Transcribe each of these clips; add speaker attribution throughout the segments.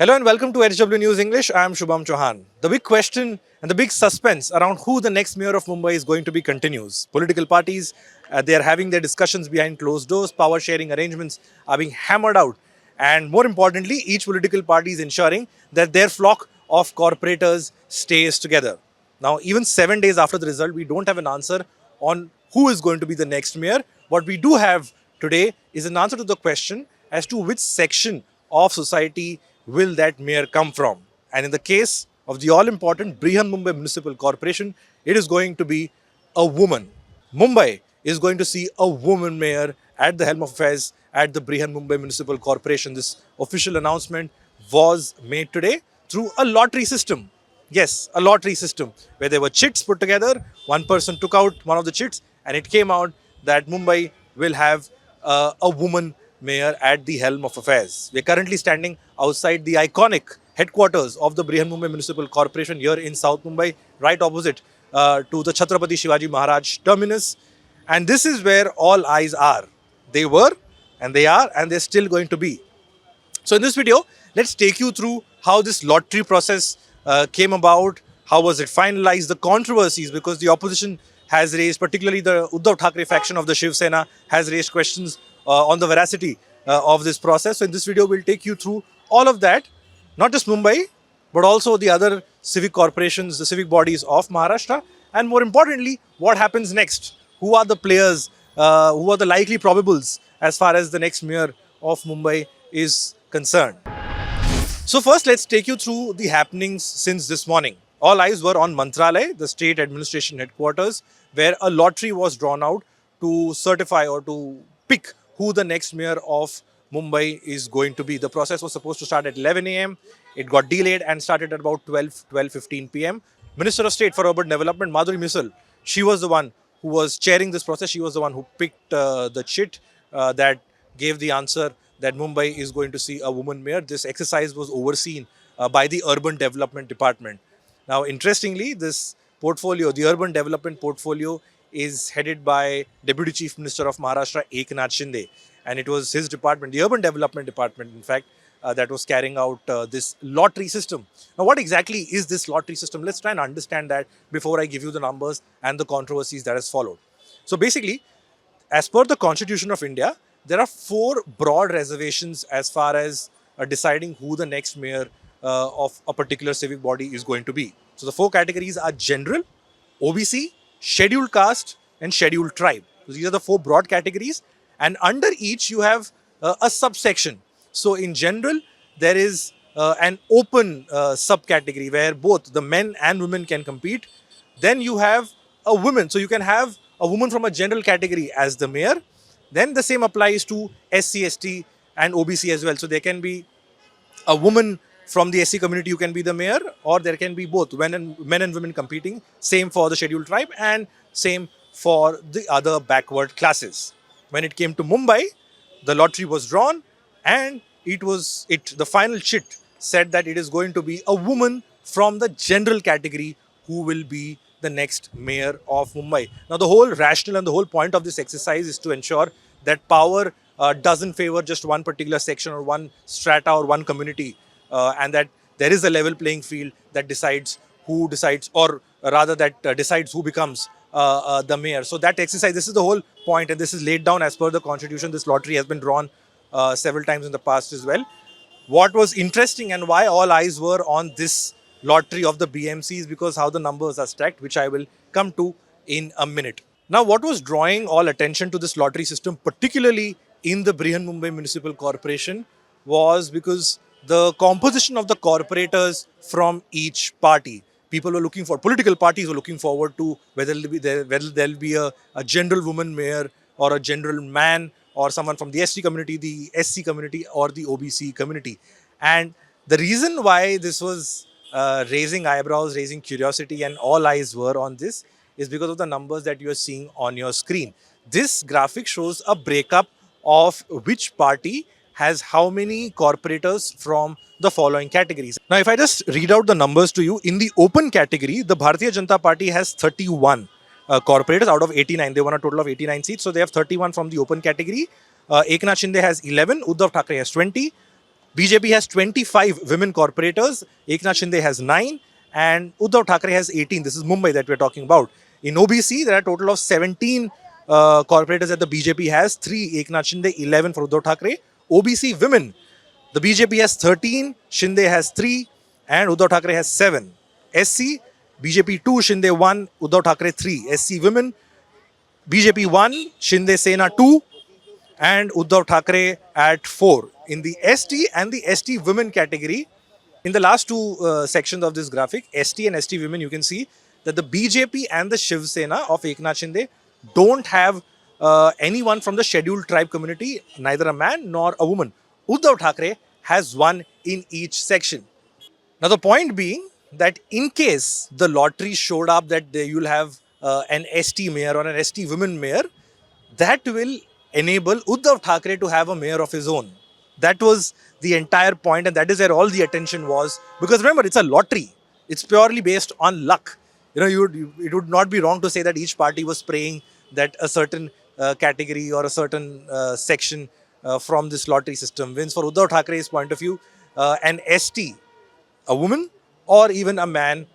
Speaker 1: Hello and welcome to HW News English. I am Shubham Chauhan. The big question and the big suspense around who the next mayor of Mumbai is going to be continues. Political parties, they are having their discussions behind closed doors. Power sharing arrangements are being hammered out. And more importantly, each political party is ensuring that their flock of corporators stays together. Now, even 7 days after the result, we don't have an answer on who is going to be the next mayor. What we do have today is an answer to the question as to which section of society will that mayor come from. And in the case of the all-important Brihan Mumbai Municipal Corporation, it is going to be a woman. Mumbai is going to see a woman mayor at the helm of affairs at the Brihan Mumbai Municipal Corporation. This official announcement was made today through a lottery system. Yes, a lottery system where there were chits put together. One person took out one of the chits and it came out that Mumbai will have a woman mayor at the helm of affairs. We are currently standing outside the iconic headquarters of the Brihan Mumbai Municipal Corporation here in South Mumbai, right opposite to the Chhatrapati Shivaji Maharaj terminus. And this is where all eyes are. They were, and they are, and they're still going to be. So in this video, let's take you through how this lottery process came about, how was it finalized, the controversies, because the opposition has raised, particularly the Uddhav Thackeray faction of the Shiv Sena, has raised questions on the veracity of this process. So in this video, we'll take you through all of that, not just Mumbai, but also the other civic corporations, the civic bodies of Maharashtra, and more importantly, what happens next? Who are the players? Who are the likely probables as far as the next mayor of Mumbai is concerned? So first, let's take you through the happenings since this morning. All eyes were on Mantralay, the state administration headquarters, where a lottery was drawn out to certify or to pick who the next mayor of Mumbai is going to be. The process was supposed to start at 11 a.m. It got delayed and started at about 12:15 p.m. Minister of State for Urban Development, Madhuri Misal, she was the one who was chairing this process. She was the one who picked the chit that gave the answer that Mumbai is going to see a woman mayor. This exercise was overseen by the Urban Development Department. Now, interestingly, this portfolio, the Urban Development portfolio, is headed by Deputy Chief Minister of Maharashtra, Eknath Shinde. And it was his department, the Urban Development Department, in fact, that was carrying out this lottery system. Now, what exactly is this lottery system? Let's try and understand that before I give you the numbers and the controversies that has followed. So basically, as per the Constitution of India, there are four broad reservations as far as deciding who the next mayor of a particular civic body is going to be. So the four categories are general, OBC, scheduled caste, and scheduled tribe. So these are the four broad categories, and under each you have a subsection. So in general, there is an open subcategory where both the men and women can compete. Then you have a woman, so you can have a woman from a general category as the mayor. Then the same applies to SC, ST and OBC as well. So there can be a woman from the SC community who can be the mayor, or there can be both men and women competing. Same for the scheduled tribe and same for the other backward classes. When it came to Mumbai, the lottery was drawn and the final chit said that it is going to be a woman from the general category who will be the next mayor of Mumbai. Now, the whole rationale and the whole point of this exercise is to ensure that power doesn't favor just one particular section or one strata or one community, and that there is a level playing field that decides who decides, or rather that decides who becomes the mayor. So that exercise, this is the whole point, and this is laid down as per the Constitution. This lottery has been drawn several times in the past as well. What was interesting and why all eyes were on this lottery of the BMC is because how the numbers are stacked, which I will come to in a minute. Now, what was drawing all attention to this lottery system, particularly in the Brihan Mumbai Municipal Corporation, was because the composition of the corporators from each party. People were looking for, political parties were looking forward to whether there'll be a general woman mayor or a general man or someone from the ST community, the SC community or the OBC community. And the reason why this was raising eyebrows, raising curiosity, and all eyes were on this is because of the numbers that you are seeing on your screen. This graphic shows a breakup of which party has how many corporators from the following categories. Now, if I just read out the numbers to you, in the open category, the Bharatiya Janata Party has 31 corporators out of 89. They won a total of 89 seats, so they have 31 from the open category. Eknath Shinde has 11, Uddhav Thackeray has 20, BJP has 25 women corporators, Eknath Shinde has 9, and Uddhav Thackeray has 18. This is Mumbai that we're talking about. In OBC, there are a total of 17 corporators that the BJP has, 3 Eknath Shinde, 11 for Uddhav Thackeray. OBC women, the BJP has 13, Shinde has 3, and Uddhav Thackeray has 7. SC, BJP 2, Shinde 1, Uddhav Thackeray 3. SC women, BJP 1, Shinde Sena 2, and Uddhav Thackeray at 4. In the ST and the ST women category, in the last two sections of this graphic, ST and ST women, you can see that the BJP and the Shiv Sena of Eknath Shinde don't have anyone from the scheduled tribe community, neither a man nor a woman. Uddhav Thackeray has one in each section. Now, the point being that in case the lottery showed up that you'll have an ST mayor or an ST women mayor, that will enable Uddhav Thackeray to have a mayor of his own. That was the entire point, and that is where all the attention was. Because remember, it's a lottery. It's purely based on luck. It would not be wrong to say that each party was praying that a certain category or a certain section from this lottery system wins. For Uddhav Thackeray's point of view, an ST, a woman or even a man,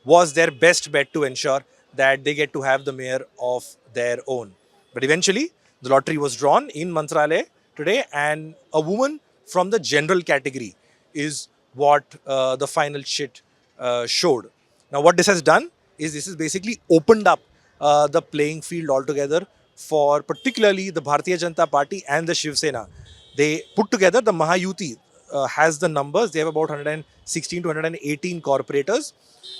Speaker 1: was their best bet to ensure that they get to have the mayor of their own. But eventually, the lottery was drawn in Mantralaya today, and a woman from the general category is what the final shit showed. Now, what this has done is this has basically opened up the playing field altogether for particularly the Bharatiya Janata Party and the Shiv Sena. They put together the Mahayuti has the numbers. They have about 116 to 118 corporators.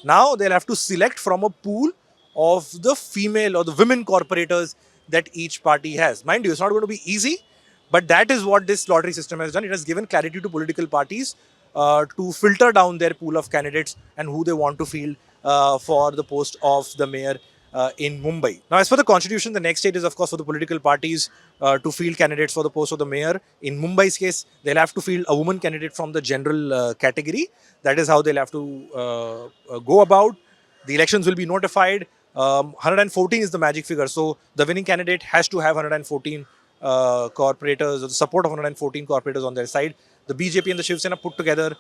Speaker 1: Now they'll have to select from a pool of the female or the women corporators that each party has. Mind you, it's not going to be easy, but that is what this lottery system has done. It has given clarity to political parties to filter down their pool of candidates and who they want to field for the post of the mayor in Mumbai. Now, as per the constitution, the next stage is, of course, for the political parties to field candidates for the post of the mayor. In Mumbai's case, they'll have to field a woman candidate from the general category. That is how they'll have to go about. The elections will be notified. 114 is the magic figure. So the winning candidate has to have 114 corporators, or the support of 114 corporators on their side. The BJP and the Shiv Sena put together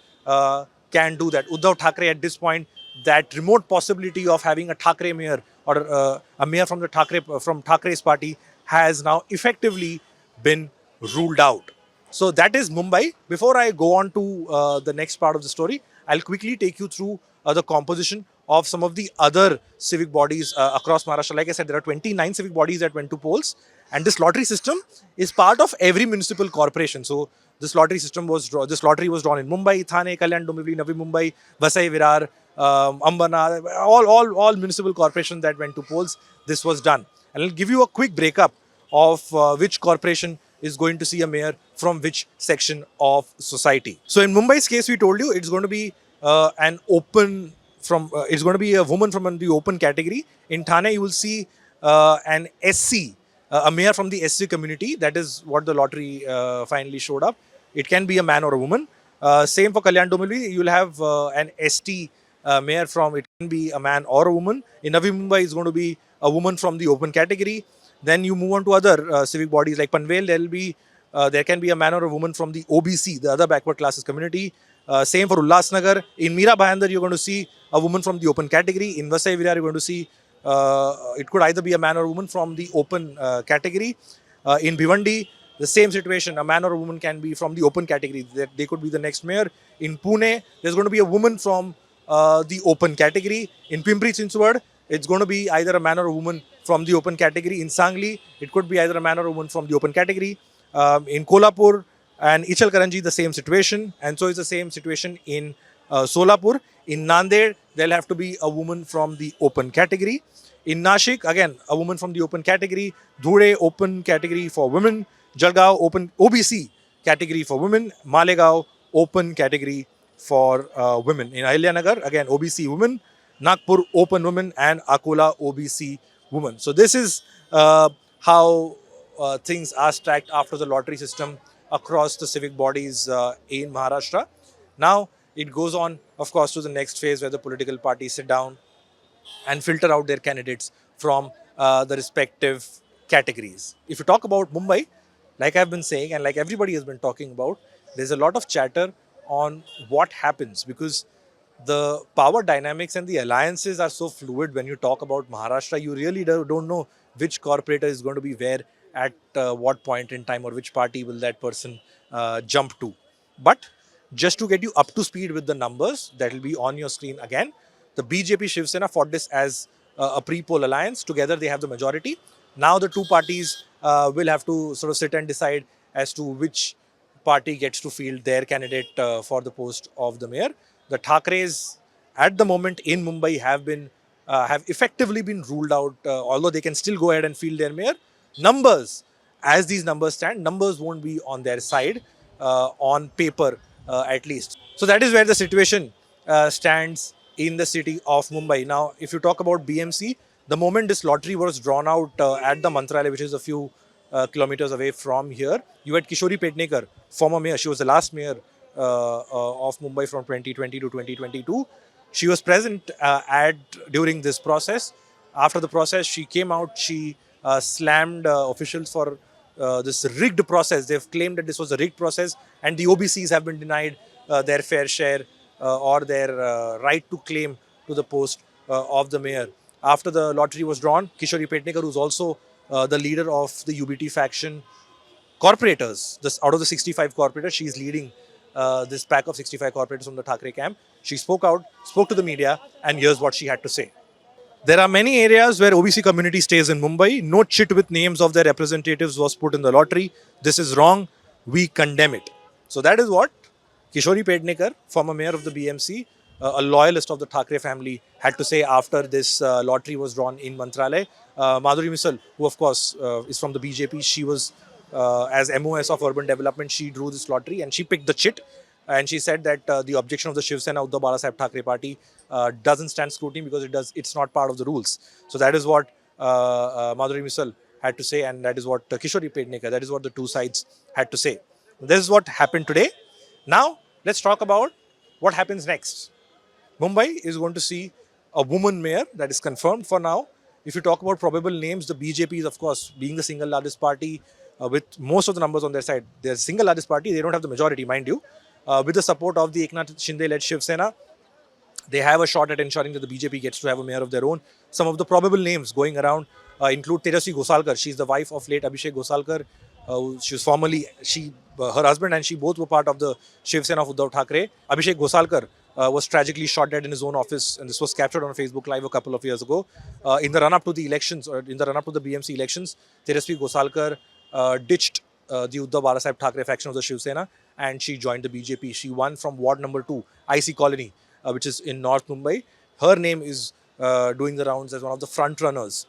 Speaker 1: can do that. Uddhav Thackeray at this point, that remote possibility of having a Thackeray mayor or a mayor from the Thackeray's party has now effectively been ruled out. So that is Mumbai. Before I go on to the next part of the story, I'll quickly take you through the composition of some of the other civic bodies across Maharashtra. Like I said, there are 29 civic bodies that went to polls, and this lottery system is part of every municipal corporation. So this lottery was drawn in Mumbai, Thane, Kalyan, Dombivli, Navi Mumbai, Vasai, Virar, Ambana, all municipal corporations that went to polls. This was done, and I'll give you a quick breakup of which corporation is going to see a mayor from which section of society. So in Mumbai's case, we told you it's going to be it's going to be a woman from the open category. In Thane, you will see an SC, a mayor from the SC community. That is what the lottery finally showed up. It can be a man or a woman. Same for Kalyan Dombivli, you will have an ST mayor from, it can be a man or a woman. In Navi Mumbai, it's going to be a woman from the open category. Then you move on to other civic bodies like Panvel. There can be a man or a woman from the OBC, the other backward classes community. Same for Ulhasnagar. In Mira Bhayandar, you're going to see a woman from the open category. In Vasai Virar, you're going to see it could either be a man or a woman from the open category. In Bhivandi, the same situation. A man or a woman can be from the open category. They could be the next mayor. In Pune, there's going to be a woman from the open category. In Pimpri Chinchwad, it's going to be either a man or a woman from the open category. In Sangli, it could be either a man or a woman from the open category. In Kolhapur and Ichalkaranji, the same situation. And so it's the same situation in Solapur. In Nanded, there'll have to be a woman from the open category. In Nashik, again, a woman from the open category. Dhure, open category for women. Jalgaon, open OBC category for women. Malegaon, open category for women. In Ahilyanagar, again, OBC women. Nagpur, open women. And Akola, OBC women. So this is how things are stacked after the lottery system across the civic bodies in Maharashtra. Now, it goes on, of course, to the next phase where the political parties sit down and filter out their candidates from the respective categories. If you talk about Mumbai, like I've been saying and like everybody has been talking about, there's a lot of chatter on what happens because the power dynamics and the alliances are so fluid. When you talk about Maharashtra, you really don't know which corporator is going to be where at what point in time, or which party will that person jump to. But just to get you up to speed with the numbers that will be on your screen again, the BJP Shiv Sena fought this as a pre-poll alliance. Together they have the majority. Now the two parties will have to sort of sit and decide as to which party gets to field their candidate for the post of the mayor. The Thakres at the moment in Mumbai have effectively been ruled out, although they can still go ahead and field their mayor. Numbers, as these numbers stand, numbers won't be on their side on paper at least. So that is where the situation stands in the city of Mumbai. Now, if you talk about BMC, the moment this lottery was drawn out at the Mantralaya, which is a few kilometers away from here, you had Kishori Pednekar, former mayor. She was the last mayor of Mumbai from 2020 to 2022. She was present at during this process. After the process, she came out. She slammed officials for this rigged process. They've claimed that this was a rigged process, and the OBCs have been denied their fair share or their right to claim to the post of the mayor. After the lottery was drawn, Kishori Petnekar, who's also the leader of the UBT faction, corporators, this out of the 65 corporators, she's leading this pack of 65 corporators from the Thakre camp. She spoke out, spoke to the media, and here's what she had to say. There are many areas where OBC community stays in Mumbai. No chit with names of their representatives was put in the lottery. This is wrong. We condemn it. So that is what Kishori Pednekar, former mayor of the BMC, a loyalist of the Thakre family, had to say after this lottery was drawn in Mantralaya. Madhuri Misal, who of course is from the BJP, she was as MOS of urban development, she drew this lottery and she picked the chit. And she said that the objection of the Shiv Sena Uddhav Sena Thakre party doesn't stand scrutiny because it's not part of the rules. So that is what Madhuri Misal had to say, and that is what Kishori Pednekar, that is what the two sides had to say. This is what happened today. Now let's talk about what happens next. Mumbai is going to see a woman mayor, that is confirmed for now. If you talk about probable names, the BJP is, of course, being the single largest party with most of the numbers on their side. They're the single largest party. They don't have the majority, mind you. With the support of the Eknath Shinde-led Shiv Sena, they have a shot at ensuring that the BJP gets to have a mayor of their own. Some of the probable names going around include Tejasvi Gosalkar. She's the wife of late Abhishek Gosalkar. She was formerly, her husband and she both were part of the Shiv Sena of Uddhav Thackeray. Abhishek Gosalkar was tragically shot dead in his own office, and this was captured on Facebook Live a couple of years ago. In the run-up to the elections, or in the run-up to the BMC elections, Tejasvi Gosalkar ditched the Uddhav Balasaheb Thackeray faction of the Shiv Sena, and she joined the BJP. She won from Ward number 2, IC Colony, which is in North Mumbai. Her name is doing the rounds as one of the front runners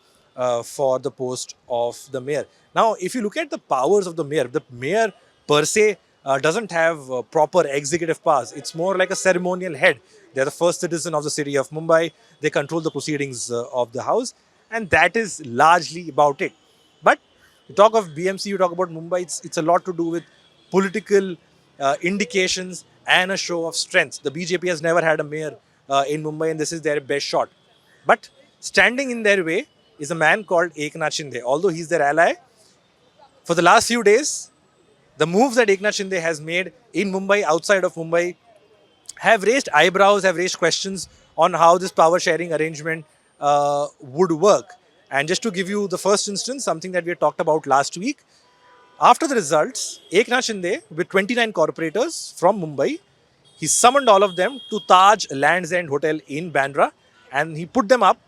Speaker 1: for the post of the mayor. Now, if you look at the powers of the mayor per se doesn't have proper executive powers. It's more like a ceremonial head. They're the first citizen of the city of Mumbai. They control the proceedings of the house, and that is largely about it. But you talk of BMC, you talk about Mumbai, it's a lot to do with political indications and a show of strength. The BJP has never had a mayor in Mumbai, and this is their best shot. But standing in their way is a man called Eknath Shinde. Although he's their ally, for the last few days, the moves that Eknath Shinde has made in Mumbai, outside of Mumbai, have raised eyebrows, have raised questions on how this power sharing arrangement would work. And just to give you the first instance, something that we had talked about last week, after the results, Eknath Shinde, with 29 corporators from Mumbai, he summoned all of them to Taj Land's End Hotel in Bandra, and he put them up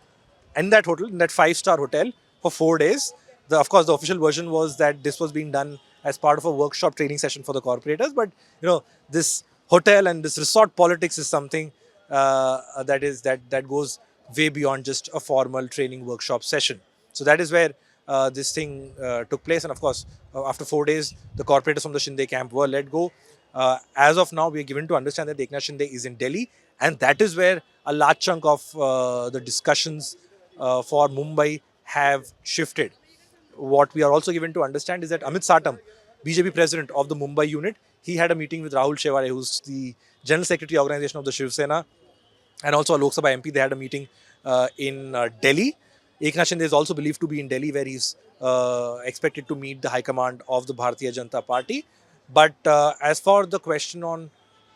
Speaker 1: in that hotel, in that five-star hotel, for 4 days. Of course, the official version was that this was being done as part of a workshop training session for the corporators. But this hotel and this resort politics is something that goes way beyond just a formal training workshop session. So that is where this thing took place. And of course, after 4 days, the corporators from the Shinde camp were let go. As of now, we are given to understand that Eknath Shinde is in Delhi, and that is where a large chunk of the discussions for Mumbai have shifted. What we are also given to understand is that Amit Satam, BJP president of the Mumbai unit, he had a meeting with Rahul Sheware, who's the general secretary organization of the Shiv Sena, and also a Lok Sabha MP. They had a meeting in Delhi. Eknath Shinde is also believed to be in Delhi, where he's expected to meet the high command of the Bharatiya Janata Party. But as for the question on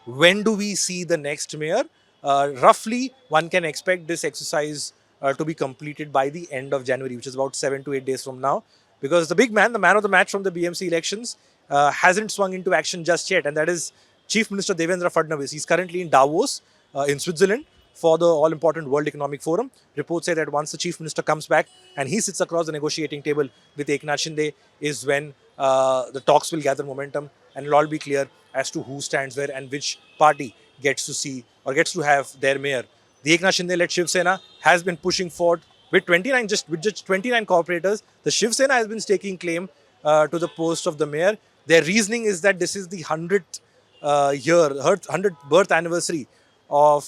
Speaker 1: when do we see the next mayor, roughly one can expect this exercise to be completed by the end of January, which is about 7 to 8 days from now. Because the man of the match from the BMC elections, hasn't swung into action just yet, and that is Chief Minister Devendra Fadnavis. He's currently in Davos, in Switzerland, for the all important World Economic Forum. Reports say that once the Chief Minister comes back and he sits across the negotiating table with Eknath Shinde, is when the talks will gather momentum and it'll all be clear as to who stands where and which party gets to see or gets to have their mayor. The Eknath Shinde-led Shiv Sena has been pushing forward with 29, just 29 corporators. The Shiv Sena has been staking claim to the post of the mayor. Their reasoning is that this is the 100th birth anniversary of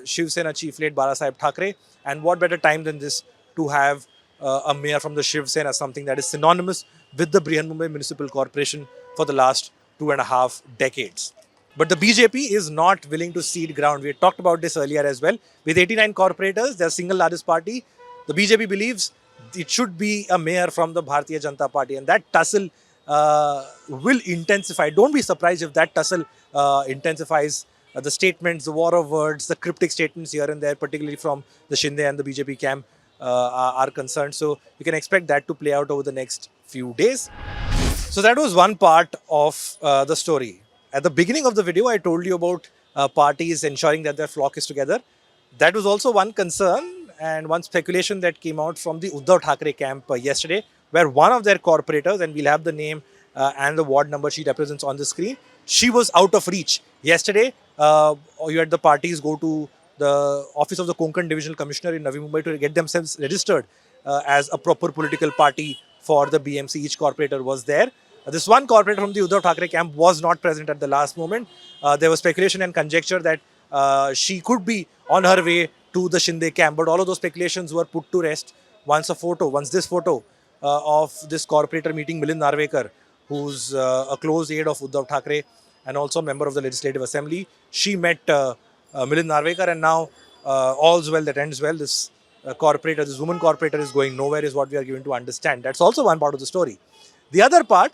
Speaker 1: Shiv Sena chief late Bala Sahib Thackeray, and what better time than this to have a mayor from the Shiv Sena, something that is synonymous with the Mumbai Municipal Corporation for the last 2.5 decades. But the BJP is not willing to cede ground. We had talked about this earlier as well. With 89 corporators, their single largest party, the BJP believes it should be a mayor from the Bharatiya Janata Party, and that tussle will intensify. Don't be surprised if that tussle intensifies. The statements, the war of words, the cryptic statements here and there, particularly from the Shinde and the BJP camp, are concerned. So you can expect that to play out over the next few days. So that was one part of the story. At the beginning of the video, I told you about parties ensuring that their flock is together. That was also one concern and one speculation that came out from the Uddhav Thackeray camp yesterday, where one of their corporators, and we'll have the name and the ward number she represents on the screen, she was out of reach. Yesterday, you had the parties go to the office of the Konkan Divisional Commissioner in Navi Mumbai to get themselves registered as a proper political party for the BMC. Each corporator was there. This one corporator from the Uddhav Thackeray camp was not present at the last moment. There was speculation and conjecture that she could be on her way to the Shinde camp, but all of those speculations were put to rest once this photo of this corporator meeting Milind Narvekar, who's a close aide of Uddhav Thackeray and also a member of the Legislative Assembly. She met Milind Narvekar, and now all's well that ends well. This this woman corporator is going nowhere, is what we are given to understand. That's also one part of the story. The other part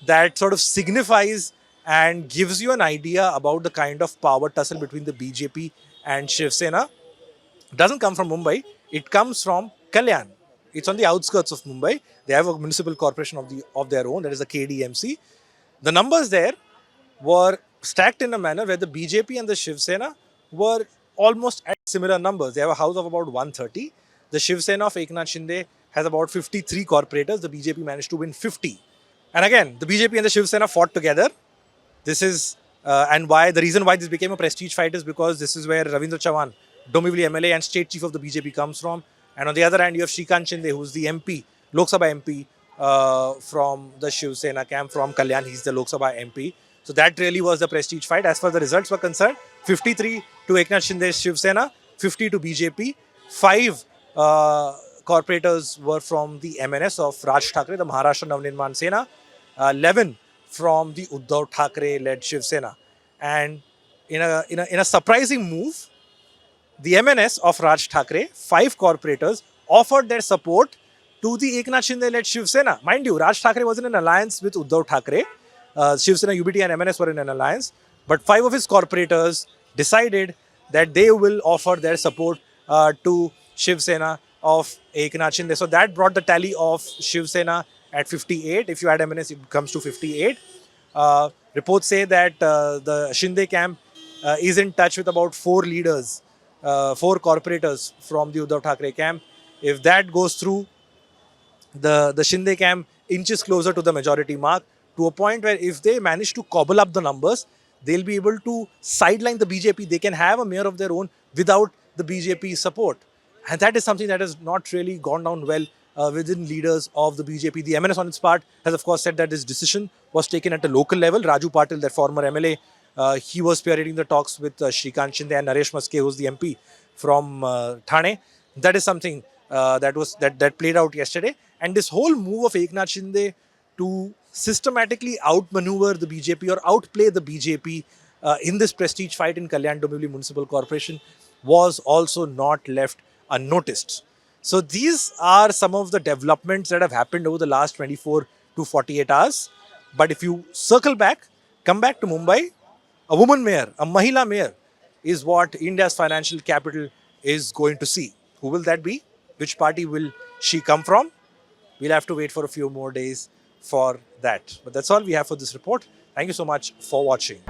Speaker 1: that sort of signifies and gives you an idea about the kind of power tussle between the BJP and Shiv Sena doesn't come from Mumbai. It comes from Kalyan. It's on the outskirts of Mumbai. They have a municipal corporation of their own, that is the KDMC. The numbers there were stacked in a manner where the BJP and the Shiv Sena were almost at similar numbers. They have a house of about 130. The Shiv Sena of Eknath Shinde has about 53 corporators. The BJP managed to win 50. And again, the BJP and the Shiv Sena fought together. This is, and why the reason why this became a prestige fight is because this is where Ravindra Chavan, Domivli MLA and state chief of the BJP, comes from. And on the other hand, you have Shrikant Shinde, who's the MP, Lok Sabha MP from the Shiv Sena camp from Kalyan. He's the Lok Sabha MP. So that really was the prestige fight. As far as the results were concerned, 53 to Eknath Shinde's Shiv Sena, 50 to BJP. 5 corporators were from the MNS of Raj Thackeray, the Maharashtra Navnirman Sena. 11 from the Uddhav Thackeray-led Shiv Sena. And in a surprising move, the MNS of Raj Thackeray, 5 corporators, offered their support to the Eknath Shinde-led Shiv Sena. Mind you, Raj Thackeray was in an alliance with Uddhav Thackeray. Shiv Sena, UBT and MNS were in an alliance. But 5 of his corporators decided that they will offer their support to Shiv Sena of Eknath Shinde. So that brought the tally of Shiv Sena at 58. If you add MNS, it comes to 58. Reports say that the Shinde camp is in touch with about 4 leaders, 4 corporators from the Uddhav Thackeray camp. If that goes through, the Shinde camp inches closer to the majority mark, to a point where if they manage to cobble up the numbers, they'll be able to sideline the BJP. They can have a mayor of their own without the BJP support. And that is something that has not really gone down well within leaders of the BJP. The MNS on its part has of course said that this decision was taken at a local level. Raju Patil, their former MLA, he was spearheading the talks with Shrikant Shinde and Naresh Maske, who's the MP from Thane. That is something that played out yesterday. And this whole move of Eknath Shinde to systematically outmaneuver the BJP or outplay the BJP in this prestige fight in Kalyan Domivli Municipal Corporation was also not left unnoticed. So these are some of the developments that have happened over the last 24 to 48 hours. But if you circle back, come back to Mumbai. A woman mayor, a Mahila mayor, is what India's financial capital is going to see. Who will that be? Which party will she come from? We'll have to wait for a few more days for that. But that's all we have for this report. Thank you so much for watching.